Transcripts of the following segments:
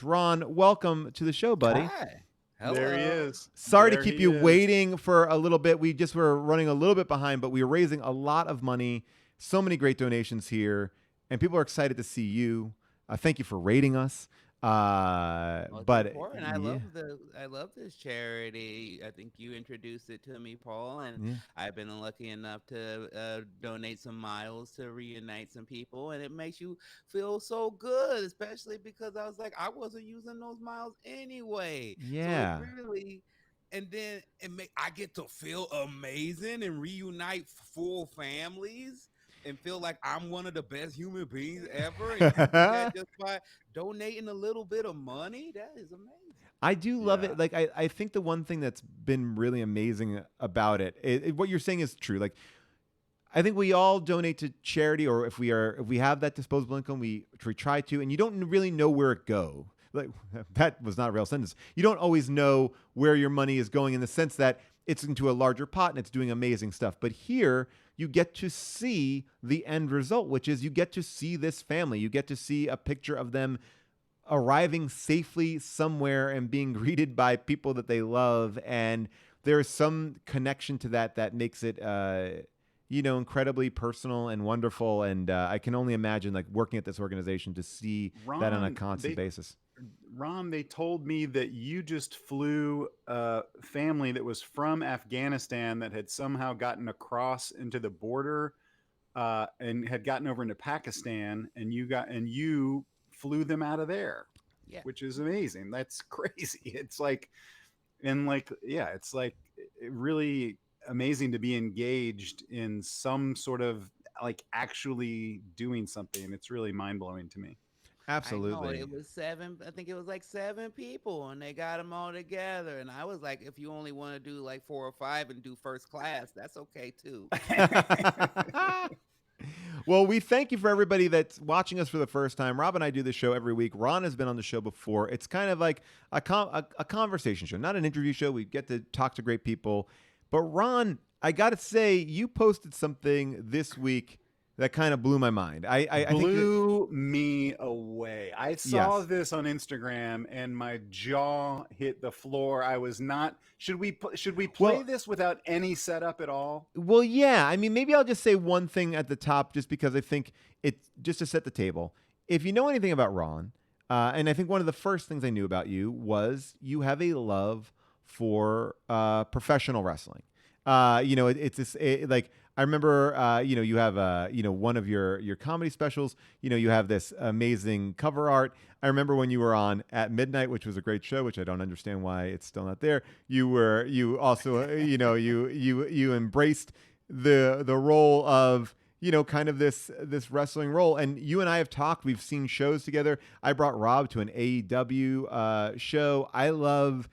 Ron, welcome to the show, buddy. Hi. There he Hello. is. Sorry to There keep he you is. waiting for a little bit. We just were running a little bit behind, but we were raising a lot of money. So many great donations here, and people are excited to see you. Thank you for rating us. Well, it's But important. yeah, I love this charity. I think you introduced it to me, Paul, and yeah, I've been lucky enough to donate some miles to reunite some people, and it makes you feel so good, especially because I was like, I wasn't using those miles anyway, so it yeah. really. And then I get to feel amazing and reunite full families and feel like I'm one of the best human beings ever. And you do that just by donating a little bit of money. That is amazing. I do love Yeah. it. Like I think the one thing that's been really amazing about what you're saying is true. Like I think we all donate to charity, or if we have that disposable income, we try to, and you don't really know where it go. Like that was not a real sentence. You don't always know where your money is going in the sense that it's into a larger pot and it's doing amazing stuff. But here you get to see the end result, which is you get to see this family. You get to see a picture of them arriving safely somewhere and being greeted by people that they love, and there's some connection to that makes it incredibly personal and wonderful. And I can only imagine like working at this organization to see that on a Ron, constant basis. they told me that you just flew a family that was from Afghanistan that had somehow gotten across into the border and had gotten over into Pakistan, and you flew them out of there, Yeah. which is amazing. That's crazy. It's like and like yeah, it's like really amazing to be engaged in some sort of like actually doing something. It's really mind blowing to me. I know Absolutely. it was seven. I think it was like seven people, and they got them all together. And I was like, if you only want to do like 4 or 5 and do first class, that's okay too. Well, we thank you for everybody that's watching us for the first time. Rob and I do this show every week. Ron has been on the show before. It's kind of like a conversation show, not an interview show. We get to talk to great people. But Ron, I got to say, you posted something this week that kind of blew my mind. I think that, Blew me away. I saw yes. this on Instagram and my jaw hit the floor. I was not. Should we play Well, this without any setup at all? Well, yeah. I mean, maybe I'll just say one thing at the top, just because I think it's just to set the table. If you know anything about Ron, and I think one of the first things I knew about you was you have a love for professional wrestling. It's this like I remember. You have one of your comedy specials. You have this amazing cover art. I remember when you were on at midnight, which was a great show, which I don't understand why it's still not there. You also you embraced the role of kind of this wrestling role, and you and I have talked. We've seen shows together. I brought Rob to an AEW show. I love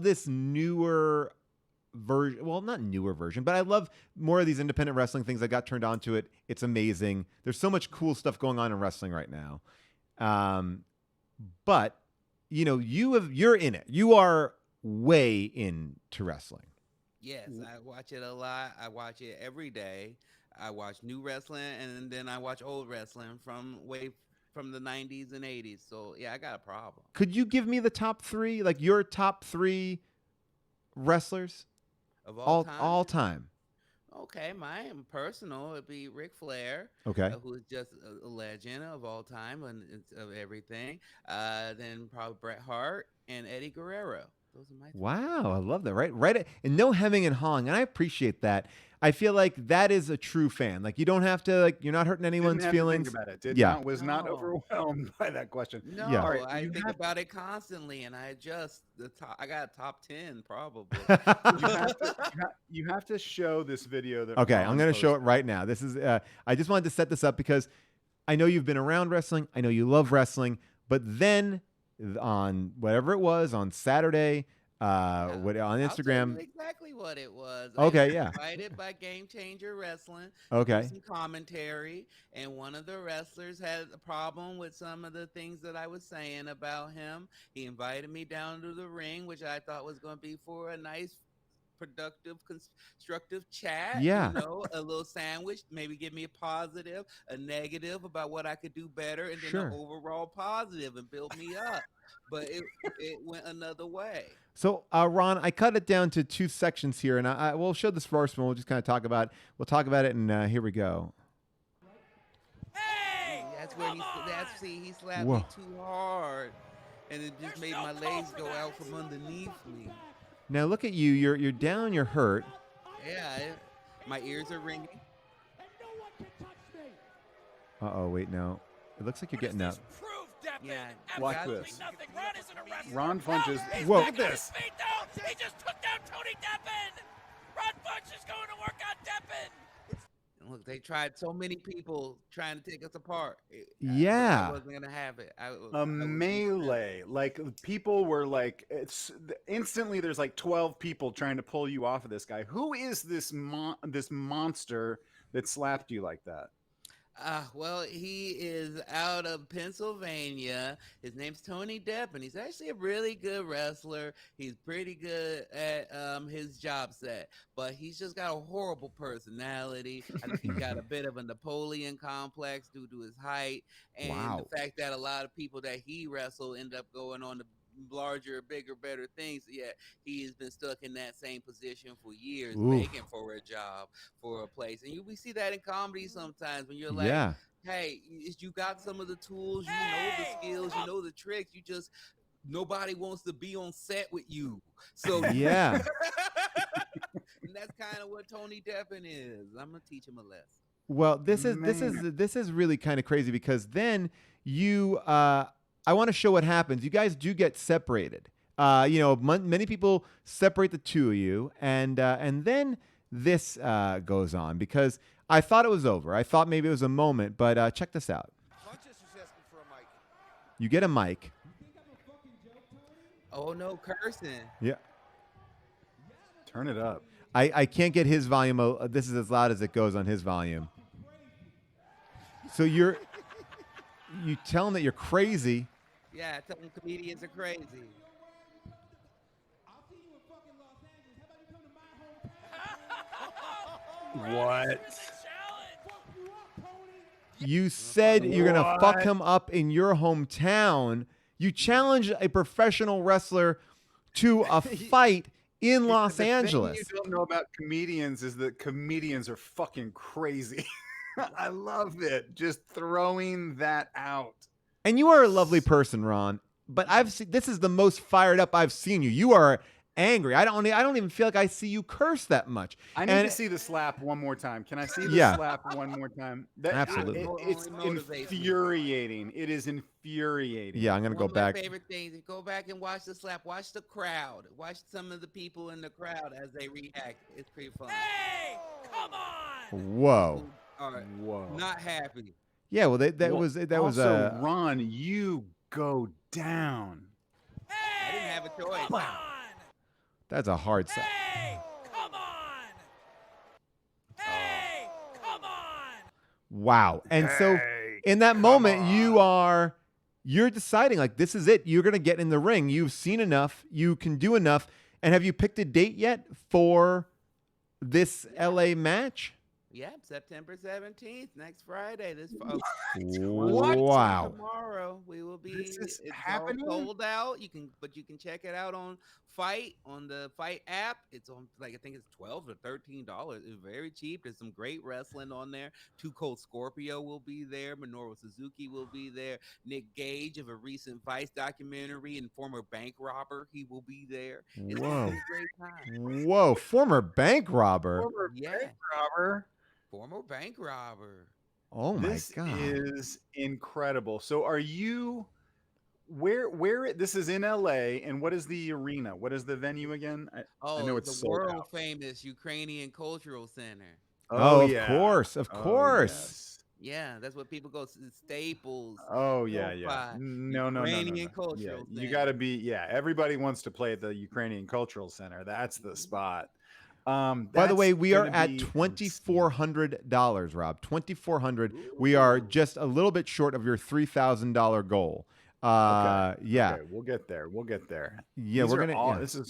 this newer version, well, not newer version, but I love more of these independent wrestling things. I got turned on to it. It's amazing. There's so much cool stuff going on in wrestling right now. But you're in it. You are way into wrestling. Yes, I watch it a lot. I watch it every day. I watch new wrestling, and then I watch old wrestling from the 90s and 80s. So yeah, I got a problem Could you give me the top three, like your top three wrestlers of all all time. time? Okay, mine personal would be Ric Flair, Okay. who is just a legend of all time and of everything. Then probably Bret Hart and Eddie Guerrero. Those are my three. Wow, I love that. Right, and no hemming and hawing, and I appreciate that. I feel like that is a true fan. Like you don't have to, like you're not hurting Didn't anyone's have to think feelings. about it. Yeah, Was not No, overwhelmed by that question. yeah. All no, right, I think about it constantly, and I adjust the top. I got a top 10 probably. you have to you have to show this video that Okay, I'm Ron going to show it posted. right now. This is I just wanted to set this up because I know you've been around wrestling. I know you love wrestling, but then on whatever it was on Saturday, Yeah, what on I'll tell you Instagram. exactly what it was. I was Okay, yeah. invited by Game Changer Wrestling to do Okay. some commentary, and one of the wrestlers had a problem with some of the things that I was saying about him. He invited me down to the ring, which I thought was going to be for a nice productive, constructive chat. Yeah. A little sandwich. Maybe give me a positive, a negative about what I could do better, and then an Sure. overall positive and build me up. But it went another way. So, Ron, I cut it down to 2 sections here, and I we'll show this first one. We'll just kind of talk about. We'll talk about it, and here we go. That's where he slapped Whoa. me too hard, and it just made my legs go out from underneath me. Now look at you. You're down. You're hurt. Yeah, my ears are ringing. Oh, wait, no. It looks like you're getting up. Yeah, Watch this. Ron Funches. Whoa. Look at this. He just took down Tony Deppen. Ron Funches is going to work on Deppen. Look, they tried so many people trying to take us apart. Yeah. I wasn't gonna have it. A melee. Like people were like, it's instantly. There's like 12 people trying to pull you off of this guy. Who is this this monster that slapped you like that? Well, he is out of Pennsylvania. His name's Tony Deppen. He's actually a really good wrestler. He's pretty good at his job set, but he's just got a horrible personality. I think he's got a bit of a Napoleon complex due to his height and Wow. the fact that a lot of people that he wrestled end up going on to larger, bigger, better things. Yet he has been stuck in that same position for years, Oof. begging for a job, for a place. And we see that in comedy sometimes when you're like, Yeah. hey, you got some of the tools, you know the skills, you know the tricks. You just nobody wants to be on set with you. So Yeah. and that's kind of what Tony Deppen is. I'm gonna teach him a lesson. Well, this is really kind of crazy because then you I want to show what happens. You guys do get separated. Many people separate the two of you, and then this goes on because I thought it was over. I thought maybe it was a moment, but check this out. You get a mic. Oh no, cursing. Yeah. Turn it up. I can't get his volume. This is as loud as it goes on his volume. So you tell him that you're crazy. Yeah, tell them comedians are crazy. What? You said you're going to fuck him up in your hometown. You challenged a professional wrestler to a fight in Los Angeles. The thing you don't know about comedians is that comedians are fucking crazy. I love it. Just throwing that out. And you are a lovely person, Ron. But this is the most fired up I've seen you. You are angry. I don't even feel like I see you curse that much. I need to see the slap one more time. Can I see the slap one more time? Absolutely. It's infuriating. It is infuriating. Yeah, I'm going to go back. One of my favorite things is go back and watch the slap. Watch the crowd. Watch some of the people in the crowd as they react. It's pretty fun. Hey, come on! Whoa. All right. Whoa. Not happy. Yeah, well, that was also, Ron, you go down. I didn't have a choice. Come on! That's a hard set. Hey, come on! Hey, come on! Wow. And so in that moment, you're deciding like this is it. You're going to get in the ring. You've seen enough. You can do enough. And have you picked a date yet for this LA match? Yeah, September 17th, next Friday. Wow. Tomorrow we will be. It's happening. All sold out. You can check it out on the Fight app. It's on I think it's $12 or $13. It's very cheap. There's some great wrestling on there. Too Cold Scorpio will be there. Minoru Suzuki will be there. Nick Gage of a recent Vice documentary and former bank robber. He will be there. It's Whoa. a great time. Whoa, former bank robber. Former bank robber. Oh my this God. Is incredible. So are you where this is in LA, and what is the arena? What is the venue again? I know it's the world famous Ukrainian Cultural Center. Of course. Yes. Yeah, that's what people go to. Staples. No. Ukrainian Cultural Center. You got to be. Everybody wants to play at the Ukrainian Cultural Center. That's the spot. By the way, we are at $2,400, Rob. $2,400. We are just a little bit short of your $3,000 goal. Yeah. Okay, we'll get there. We'll get there. Yeah, These we're are gonna. all. Yeah.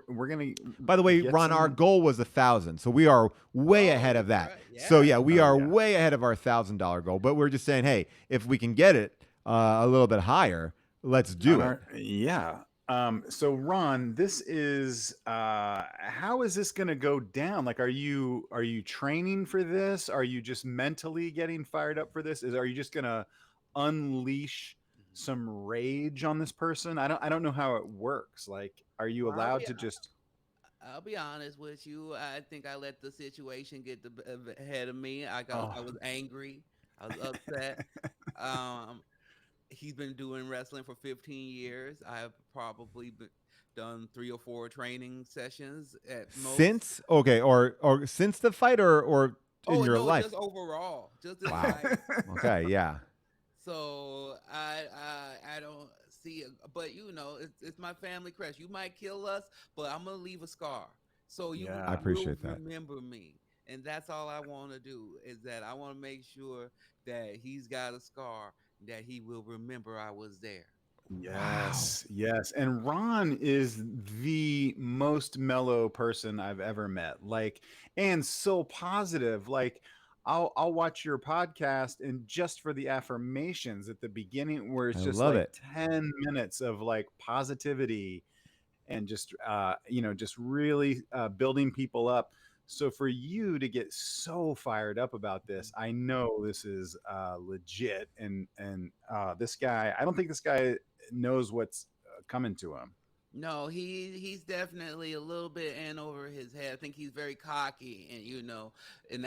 We're gonna By the way, get Ron, our some. goal was 1,000, so we are way ahead of that. Right. So Yeah. yeah, we Oh are yeah. way ahead of our $1,000 goal. But we're just saying, hey, if we can get it a little bit higher, let's do it. Yeah. So Ron, this is how is this gonna go down? Like, are you training for this? Are you just mentally getting fired up for this? Are you just gonna unleash some rage on this person? I don't know how it works. Like, are you Well, allowed to just I'll be honest with you. I think I let the situation get ahead of me. I oh was angry. I was upset. Um, he's been doing wrestling for 15 years. I have probably done 3 or 4 training sessions at most. Since or since the fight or in Oh your no, life. just overall, just in Wow. life. Okay. Yeah. So I don't see it, but it's my family crest. You might kill us, but I'm gonna leave a scar, so you Yeah. I will appreciate that. remember me, and that's all I want to do. Is that I want to make sure that he's got a scar that he will remember I was there. Yes, yes. And Ron is the most mellow person I've ever met. Like, and so positive. Like, I'll watch your podcast and just for the affirmations at the beginning where I it's just love like it. 10 minutes of like positivity and just just really building people up. So for you to get so fired up about this, I know this is legit. And this guy, I don't think this guy knows what's coming to him. No, he's definitely a little bit in over his head. I think he's very cocky, and and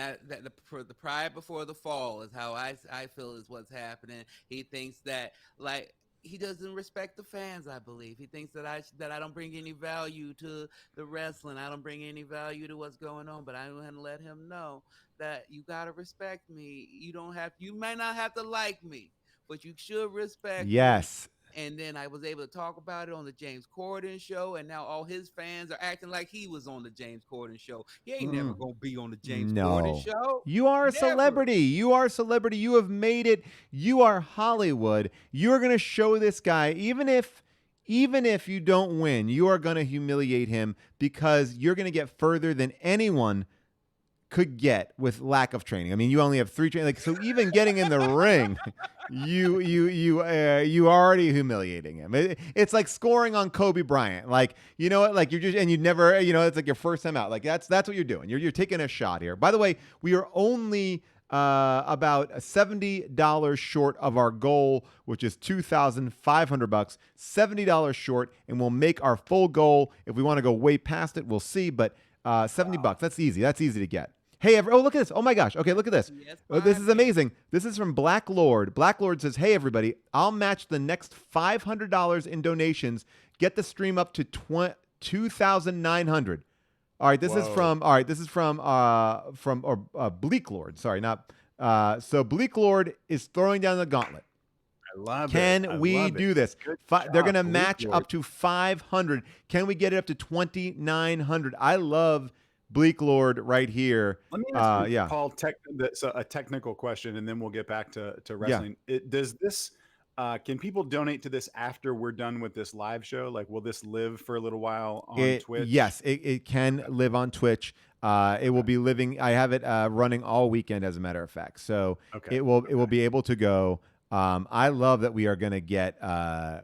for the pride before the fall is how I feel is what's happening. He thinks that like he doesn't respect the fans. I believe he thinks that I don't bring any value to the wrestling. I don't bring any value to what's going on. But I'm going to let him know that you gotta respect me. You might not have to like me, but you should respect me. Yes. And then I was able to talk about it on the James Corden show, and now all his fans are acting like he was on the James Corden show. He ain't never Mm. gonna be on the James Corden No. show. You are a Never. celebrity. You are a celebrity. You have made it. You are Hollywood. You are going to show this guy even if you don't win, you are going to humiliate him because you're going to get further than anyone could get with lack of training. I mean, you only have 3 training. Like, so even getting in the ring, you already humiliating him. It's like scoring on Kobe Bryant. Like, you know what? Like you're just and you never, it's like your first time out. Like that's what you're doing. You're taking a shot here. By the way, we are only about $70 short of our goal, which is $2,500. $70 short, and we'll make our full goal. If we want to go way past it, we'll see. But $70. That's easy. That's easy to get. Hey, oh, look at this. Oh my gosh. Okay, look at this. Yes, Oh, this is fine. amazing. This is from Black Lord. Black Lord says, hey, everybody, I'll match the next $500 in donations. Get the stream up to 2,900. All right, this is from Bleak Lord. Sorry, not so Bleak Lord is throwing down the gauntlet. I love it. Can we do this? Good They're going job, to Bleak match Lord. up to 500. Can we get it up to 2,900? I love Bleak Lord right here. Let me ask you, Yeah. Paul, that's a technical question, and then we'll get back to wrestling. Does this? Can people donate to this after we're done with this live show? Like, will this live for a little while on Twitch? Yes, it can live on Twitch. It will be living. I have it running all weekend, as a matter of fact. So it will be able to go. I love that we are gonna get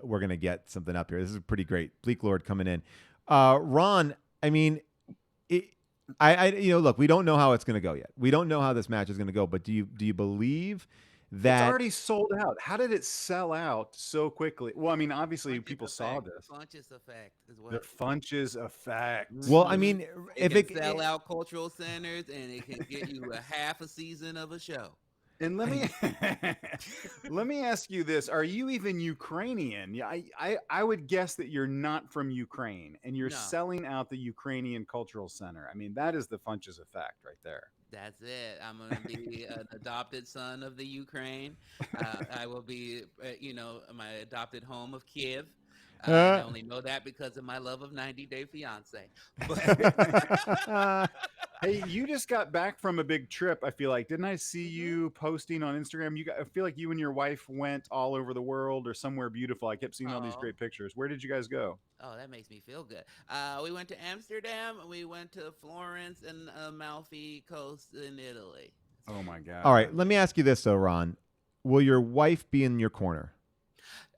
we're gonna get something up here. This is pretty great. Bleak Lord coming in. Ron, I mean, look, we don't know how it's gonna go yet. We don't know how this match is gonna go. But do you believe that It's already sold out? How did it sell out so quickly? Well, I mean, obviously people saw this. Funches effect is The what. Funches effect. Well, I mean, It if can sell out cultural centers, and it can get you a half a season of a show. And let me let me ask you this: are you even Ukrainian? Yeah, I would guess that you're not from Ukraine, and you're No. selling out the Ukrainian Cultural Center. I mean, that is the Funches effect right there. That's it. I'm going to be an adopted son of the Ukraine. I will be, my adopted home of Kiev. I only know that because of my love of 90 Day Fiance. But Hey, you just got back from a big trip. I feel like, didn't I see you posting on Instagram? I feel like you and your wife went all over the world or somewhere beautiful. I kept seeing all these Oh, great pictures. Where did you guys go? oh, that makes me feel good. We went to Amsterdam. And we went to Florence and Amalfi Coast in Italy. Oh my God. All right, let me ask you this though, Ron. Will your wife be in your corner?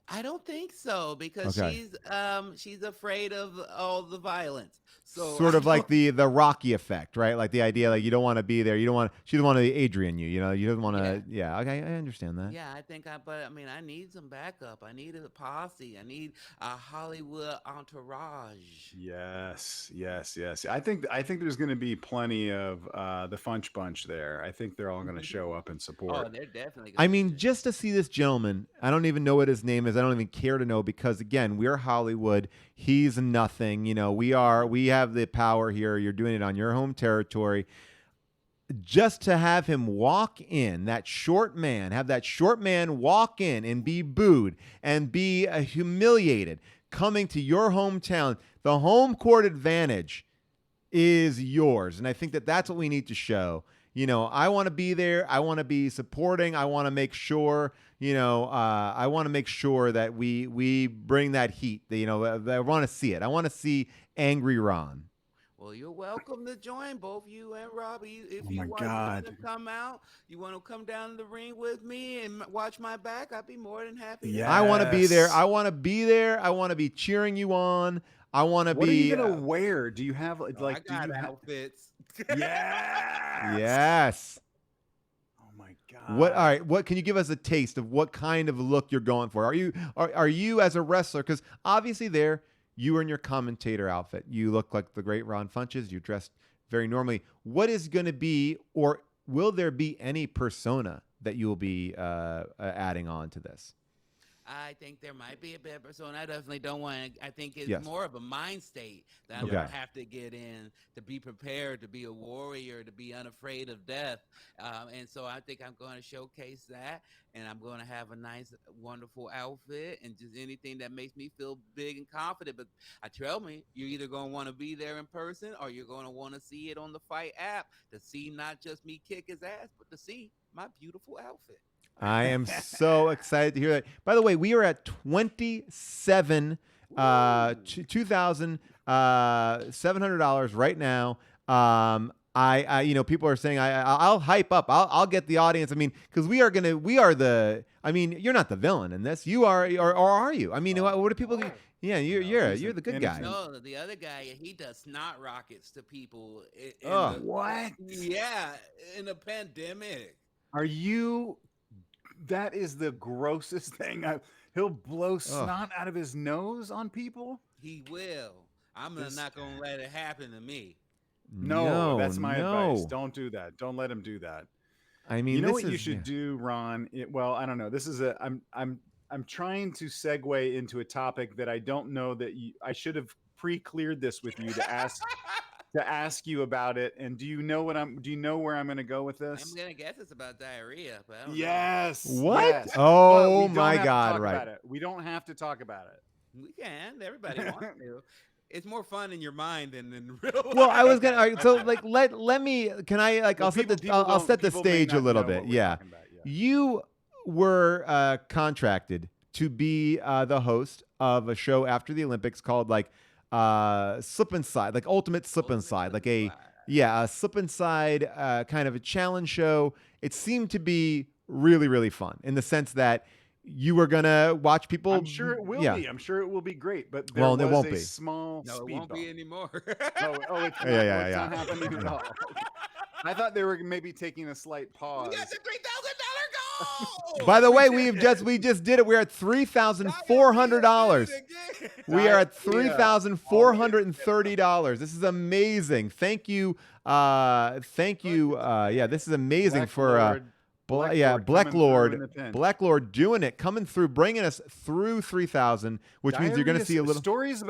I don't think so because Okay. she's afraid of all the violence. So Sort I of like don't- the Rocky effect, right? Like the idea, like you don't want to be there. You don't want. She doesn't want to Adrian you. You know, you don't want to. Yeah. Okay, I understand that. yeah, but I mean, I need some backup. I need a posse. I need a Hollywood entourage. Yes, yes, yes. I think there's going to be plenty of the Funch Bunch there. I think they're all going to show up and Oh, support. they're definitely. I Gonna mean, shit. just to see this gentleman, I don't even know what his name is. I don't even care to know because again, we're Hollywood. He's nothing. You know, we have the power here. You're doing it on your home territory. Just to have him walk in, that short man, have that short man walk in and be booed and be humiliated coming to your hometown, the home court advantage is yours. And I think that that's what we need to show. You know, I want to be there. I want to be supporting. I want to make sure, I want to make sure that we bring that heat. I want to see it. I want to see angry Ron. Well, you're welcome to join both you and Robbie. If Oh you my want God. to come out, you want to come down the ring with me and watch my back, I'd be more than happy. Yeah. I want to be there. Yes. I want to be there. I want to be cheering you on. I want to What are be. you going to wear? Do you have like, Oh, I do got you have? outfits. Yes. Yes. Oh my God. What? All right. What can you give us a taste of what kind of look you're going for? Are you as a wrestler? Because obviously there you are in your commentator outfit. You look like the great Ron Funches. You dressed very normally. What is going to be, or will there be any persona that you will be adding on to this? I think there might be a better persona. I definitely don't want to. I think it's Yes. more of a mind state that I'm Okay. going to have to get in to be prepared, to be a warrior, to be unafraid of death. And so I think I'm going to showcase that. And I'm going to have a nice, wonderful outfit and just anything that makes me feel big and confident. But I tell me, you're either going to want to be there in person or you're going to want to see it on the Fight app to see not just me kick his ass, but to see my beautiful outfit. I am so excited to hear that. By the way, we are at 27 $2,700 right now. People are saying I'll hype up. I'll get the audience. I mean, because you're not the villain in this. You are, or are you? I mean, what do people do? Yeah, you're the good guy. No, the other guy, he does snot rockets to people. What? Yeah, in a pandemic. Are you? That is the grossest thing. He'll blow snot out of his nose on people. He will. I'm not going to let it happen to me. No, that's my advice. Don't do that. Don't let him do that. I mean, you know what you should do, Ron? Well, I don't know. This is I'm trying to segue into a topic that I don't know that I should have pre-cleared this with you to ask you about it. And do you know where I'm going to go with this? I'm going to guess it's about diarrhea, but I don't yes. know. What? Yes. Oh my God! Right. About it. We don't have to talk about it. We can. Everybody wants to. It's more fun in your mind than in real life. Well, I was gonna. All right, so like, let me. Can I like? Well, I'll set the stage a little bit. Yeah. About, yeah. You were contracted to be the host of a show after the Olympics called like Slip and Slide, like Ultimate Slip and Slide, like a Slip and Slide kind of a challenge show. It seemed to be really, really fun in the sense that you were gonna watch people. I'm sure it will be. I'm sure it will be great. But there it won't be. Small No, speed it won't bump. be anymore. It's not, Yeah. not happening at all. I thought they were maybe taking a slight pause. We got the $3,000 goal. By the way, we just did it. We're at $3,400. We are at $3,430. This is amazing. Thank you. This is amazing Black Lord doing it, coming through, bringing us through 3,000, which means you're going to see a little stories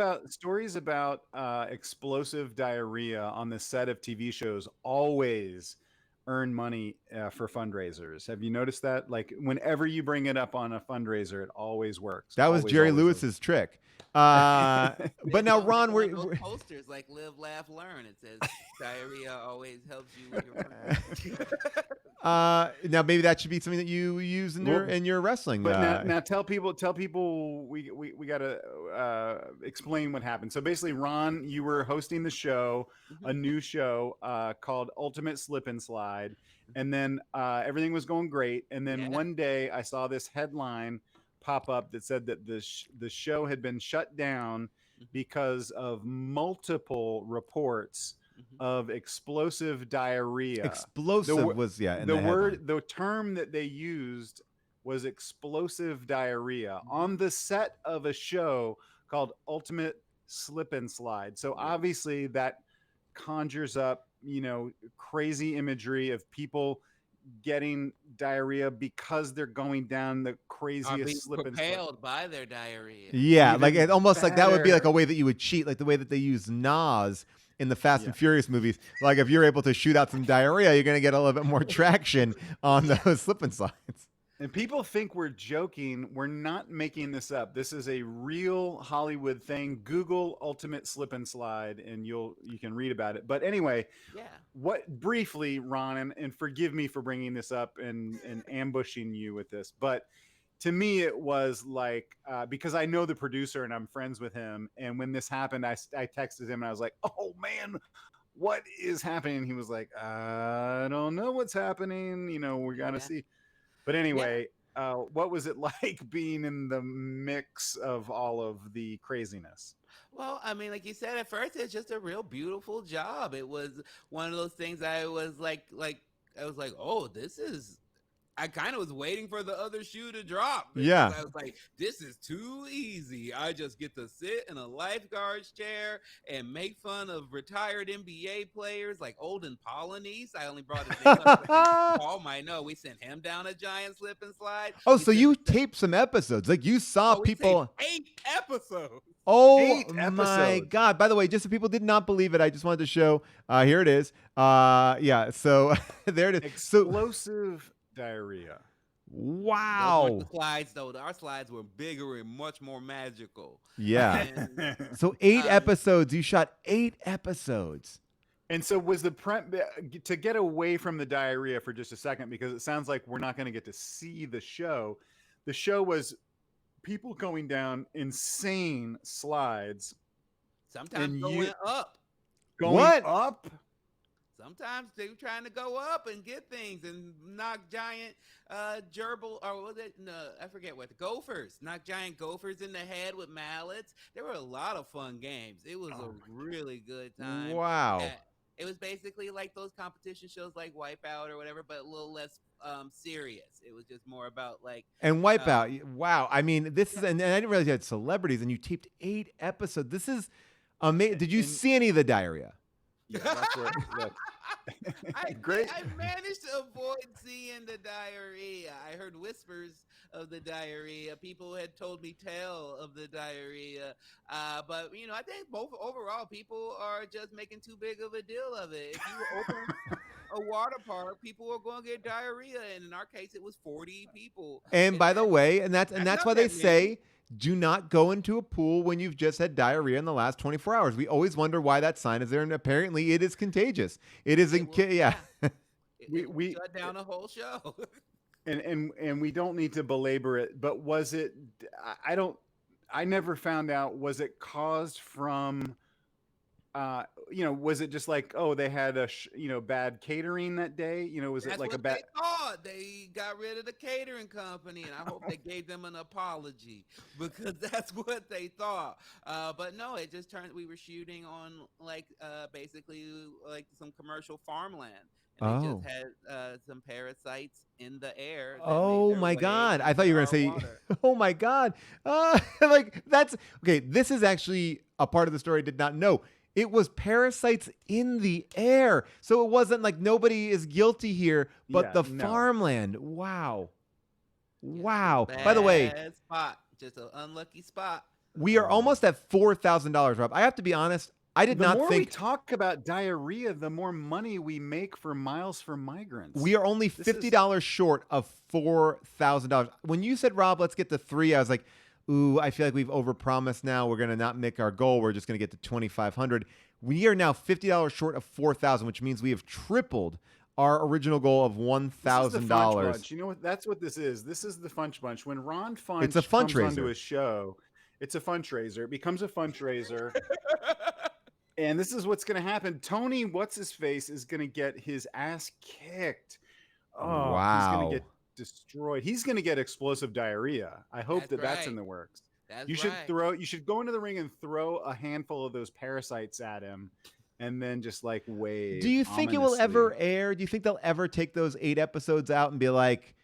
about explosive diarrhea on the set of TV shows always earn money for fundraisers. Have you noticed that? Like whenever you bring it up on a fundraiser, it always works. That was always, Jerry always Lewis's trick. But now, Those Ron, one of those posters like "Live, Laugh, Learn." It says diarrhea always helps you with your now maybe that should be something that you use in your wrestling. But now tell people we gotta explain what happened. So basically, Ron, you were hosting the show, a new show called Ultimate Slip and Slide, and then everything was going great. And then one day I saw this headline pop up that said that the show had been shut down because of multiple reports of explosive diarrhea. Explosive the term that they used was explosive diarrhea on the set of a show called Ultimate Slip and Slide. So obviously that conjures up, crazy imagery of people getting diarrhea because they're going down the craziest slip and slide. Propelled by their diarrhea. Yeah, even like it almost better. Like that would be like a way that you would cheat, like the way that they use Nas in the Fast and Furious movies. Like if you're able to shoot out some diarrhea, you're going to get a little bit more traction on those slip and slides. And people think we're joking. We're not making this up. This is a real Hollywood thing. Google Ultimate Slip and Slide and you can read about it. But anyway, what briefly, Ron, and forgive me for bringing this up and ambushing you with this, but to me it was like because I know the producer and I'm friends with him, and when this happened, I texted him and I was like, "Oh man, what is happening?" He was like, "I don't know what's happening. We got to see." But anyway, what was it like being in the mix of all of the craziness? Well, I mean, like you said, at first it's just a real beautiful job. It was one of those things I was like, oh, this is. I kind of was waiting for the other shoe to drop. Yeah. I was like, this is too easy. I just get to sit in a lifeguard's chair and make fun of retired NBA players like Olden Polynice. I only brought his name up. Paul might know. We sent him down a giant slip and slide. Oh, so you taped some episodes. Like you saw people. 8 episodes. Oh 8 my episodes. God. By the way, just so people did not believe it, I just wanted to show. Here it is. So there it is. Explosive diarrhea. Wow. Those the slides, though. Our slides were bigger and much more magical. Yeah. So 8 episodes. You shot 8 episodes. And so was the to get away from the diarrhea for just a second, because it sounds like we're not going to get to see the show. The show was people going down insane slides. Sometimes going up. Going up? Sometimes they're trying to go up and get things and knock giant gerbil, or was it? No, I forget what. Gophers. Knock giant gophers in the head with mallets. There were a lot of fun games. It was a really good time. Wow. It was basically like those competition shows like Wipeout or whatever, but a little less serious. It was just more about like... And Wipeout. Wow. I mean, this is... And I didn't realize you had celebrities and you taped 8 episodes. This is amazing. Did you see any of the diarrhea? Yeah, that's what... Great. I managed to avoid seeing the diarrhea. I heard whispers of the diarrhea. People had told me tale of the diarrhea. But, I think overall people are just making too big of a deal of it. If you open a water park, people are going to get diarrhea. And in our case, it was 40 people. And by the way, and that's why they say... Do not go into a pool when you've just had diarrhea in the last 24 hours. We always wonder why that sign is there, and apparently it is contagious. It is, we shut down a whole show. and we don't need to belabor it, but was it? I never found out. Was it caused from? Was it just like, oh, they had a bad catering that day? Was it like a bad? They thought they got rid of the catering company, and I hope they gave them an apology, because that's what they thought. But no, it just turned. We were shooting on basically like some commercial farmland. And they just had some parasites in the air. Oh my God. I thought you were going to say, oh my God. That's okay. This is actually a part of the story I did not know. It was parasites in the air. So it wasn't like nobody is guilty here, but farmland. Wow. Wow. By the way, spot. Just an unlucky spot. We are almost at $4,000, Rob. I have to be honest. I did not think... The more we talk about diarrhea, the more money we make for Miles for Migrants. We are only $50 short of $4,000. When you said, Rob, let's get to 3, I was like, ooh, I feel like we've overpromised now. We're going to not make our goal. We're just going to get to 2,500. We are now $50 short of 4,000, which means we have tripled our original goal of $1,000. You know what? That's what this is. This is the Funch Bunch. When Ron Funch It's a comes onto fundraiser. his show, it's a fundraiser. It becomes a fundraiser. And this is what's going to happen. Tony, what's his face, is going to get his ass kicked. Oh, he's going Wow. to get destroyed. He's going to get explosive diarrhea. I hope that's in right. the works. That's You should right. you should go into the ring and throw a handful of those parasites at him and then just like wave. Do you think it will ever ominously. air? Do you think they'll ever take those 8 episodes out and be like,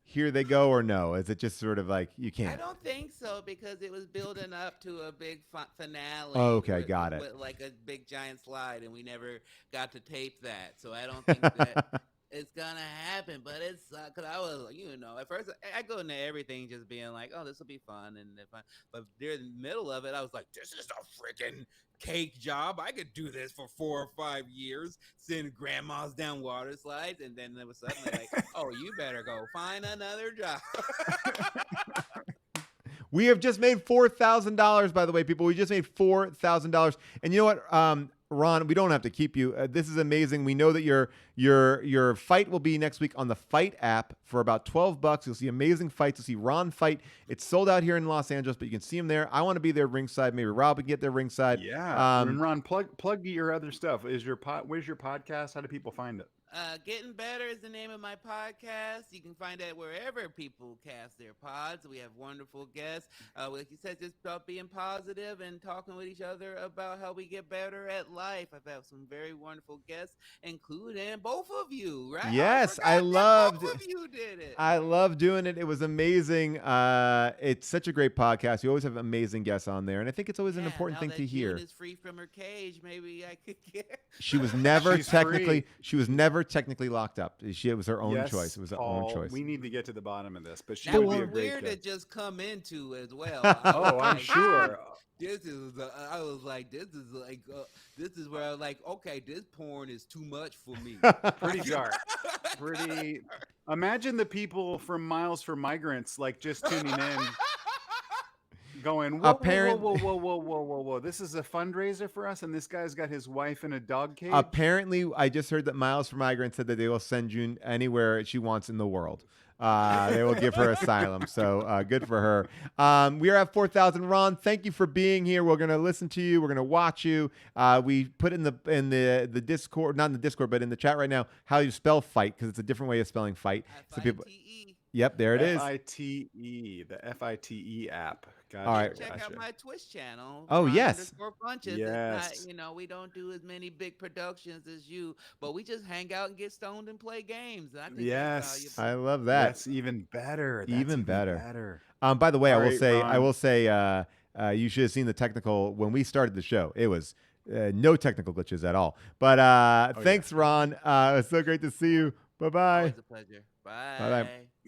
here they go, or no? Is it just sort of like, you I can't? don't think so because it was building up to a big finale. Okay, got it. With like a big giant slide, and we never got to tape that. So I don't think that it's gonna happen. But it's because I was, at first I go into everything just being like, oh, this will be fun, but during the middle of it, I was like, this is a freaking cake job. I could do this for 4 or 5 years, send grandmas down water slides, and then it was suddenly like, oh, you better go find another job. We have just made $4,000, by the way, people. We just made $4,000. And you know what, Ron, we don't have to keep you. This is amazing. We know that your fight will be next week on the Fight app for about $12. You'll see amazing fights. You'll see Ron fight. It's sold out here in Los Angeles, but you can see him there. I want to be there ringside. Maybe Rob can get there ringside. Yeah. And Ron, plug your other stuff. Where's your podcast? How do people find it? Getting Better is the name of my podcast. You can find it wherever people cast their pods. We have wonderful guests. Like you said, just about being positive and talking with each other about how we get better at life. I've had some very wonderful guests, including both of you, right? Yes, I loved both of you did it. I love doing it. It was amazing. It's such a great podcast. You always have amazing guests on there, and I think it's always an important thing to hear. June is free from her cage. Maybe I could get. She was never She's technically. free. She was never technically locked up. It was her own Yes, choice. It was her Paul, own choice. We need to get to the bottom of this, but she That would was be a great weird to guest. just come into as well. Oh, I'm sure. This is. I was like, this is where I was like, okay, this porn is too much for me. Pretty dark. Pretty. Imagine the people from Miles for Migrants, like just tuning in, going, whoa, whoa. This is a fundraiser for us, and this guy's got his wife in a dog cage. Apparently, I just heard that Miles for Migrants said that they will send June anywhere she wants in the world. They will give her asylum. So good for her. We are at 4,000. Ron, thank you for being here. We're going to listen to you. We're going to watch you. We put in the Discord, not in the Discord, but in the chat right now, how you spell fight, because it's a different way of spelling fight. So people, yep, there it is. FITE, the FITE app. Gotcha. All right. Check out my Twitch channel. Oh, Ron yes. Funches. Yes. It's not, we don't do as many big productions as you, but we just hang out and get stoned and play games. And I think Yes. I love that. That's even better. Even better. better. By the way, All I right, will say, you should have seen the technical when we started the show. It was no technical glitches at all. But thanks, Ron. It was so great to see you. Bye-bye. Always a pleasure. Bye. Bye-bye.